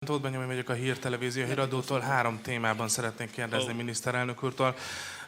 Tóth Benyami vagyok a Hírtelevízió híradótól. 3 témában szeretnék kérdezni miniszterelnök úrtól.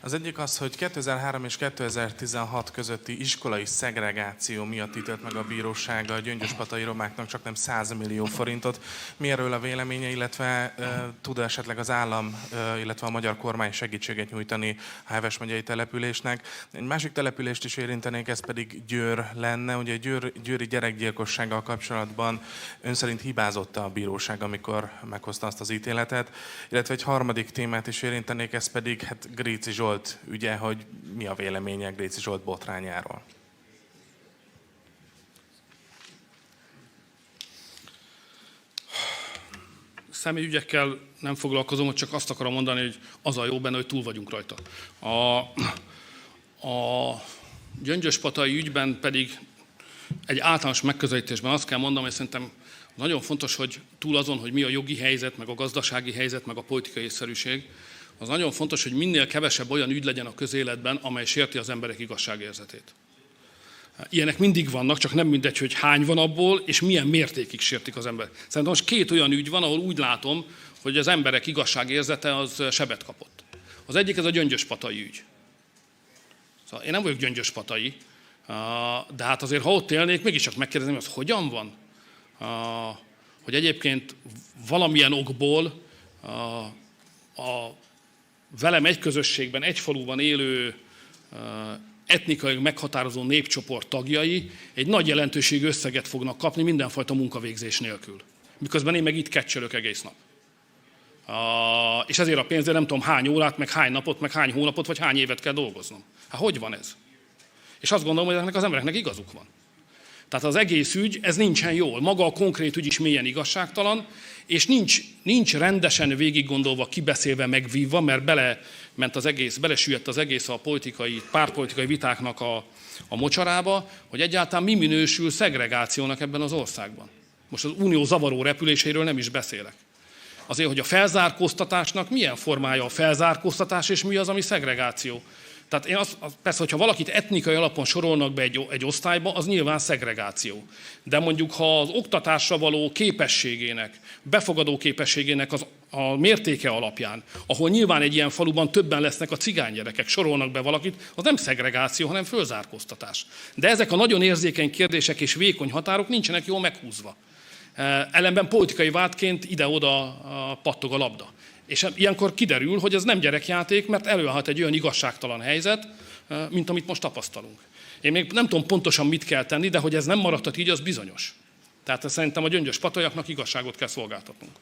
Az egyik az, hogy 2003 és 2016 közötti iskolai szegregáció miatt ítélt meg a bíróság a gyöngyöspatai romáknak csaknem 100 millió forintot. Mi erről a véleménye, illetve tud esetleg az állam, illetve a magyar kormány segítséget nyújtani a Heves megyei településnek? Egy másik települést is érintenék, ez pedig Győr lenne. Ugye győri gyerekgyilkossággal kapcsolatban ön szerint hibázott a bíróság, amikor meghozta azt az ítéletet, illetve egy harmadik témát is érintenék, ez pedig Gréci Zsolt ügye, hogy mi a véleménye Gréci Zsolt botrányáról. Személyügyekkel nem foglalkozom, csak azt akarom mondani, hogy az a jó benne, hogy túl vagyunk rajta. A gyöngyöspatai ügyben pedig egy általános megközelítésben azt kell mondanom, hogy szerintem nagyon fontos, hogy túl azon, hogy mi a jogi helyzet, meg a gazdasági helyzet, meg a politikai észszerűség, az nagyon fontos, hogy minél kevesebb olyan ügy legyen a közéletben, amely sérti az emberek igazságérzetét. Ilyenek mindig vannak, csak nem mindegy, hogy hány van abból, és milyen mértékig sértik az ember. Szerintem most 2 olyan ügy van, ahol úgy látom, hogy az emberek igazságérzete az sebet kapott. Az egyik ez a gyöngyöspatai ügy. Szóval én nem vagyok gyöngyöspatai, de hát azért, ha ott élnék, mégiscsak megkérdezném, hogy az hogyan van? Hogy egyébként valamilyen okból a velem egy közösségben, egy faluban élő etnikai meghatározó népcsoport tagjai egy nagy jelentőségű összeget fognak kapni mindenfajta munkavégzés nélkül. Miközben én meg itt kecsölök egész nap. És ezért a pénzért nem tudom hány órát, meg hány napot, meg hány hónapot, vagy hány évet kell dolgoznom. Hát hogy van ez? És azt gondolom, hogy ennek az embereknek igazuk van. Tehát az egész ügy, ez nincsen jól. Maga a konkrét ügy is mélyen igazságtalan, és nincs rendesen végiggondolva, kibeszélve, megvívva, mert belesüllyedt az egész a pártpolitikai vitáknak a mocsarába, hogy egyáltalán mi minősül szegregációnak ebben az országban. Most az unió zavaró repüléséről nem is beszélek. Azért, hogy a felzárkóztatásnak milyen formája a felzárkóztatás, és mi az, ami szegregáció. Tehát persze, hogyha valakit etnikai alapon sorolnak be egy osztályba, az nyilván szegregáció. De mondjuk, ha az oktatásra való képességének, befogadó képességének a mértéke alapján, ahol nyilván egy ilyen faluban többen lesznek a cigánygyerekek, sorolnak be valakit, az nem szegregáció, hanem fölzárkóztatás. De ezek a nagyon érzékeny kérdések és vékony határok nincsenek jól meghúzva. Ellenben politikai vádként ide-oda pattog a labda. És ilyenkor kiderül, hogy ez nem gyerekjáték, mert előállhat egy olyan igazságtalan helyzet, mint amit most tapasztalunk. Én még nem tudom pontosan mit kell tenni, de hogy ez nem maradhat így, az bizonyos. Tehát szerintem a gyöngyöspataiaknak igazságot kell szolgáltatnunk.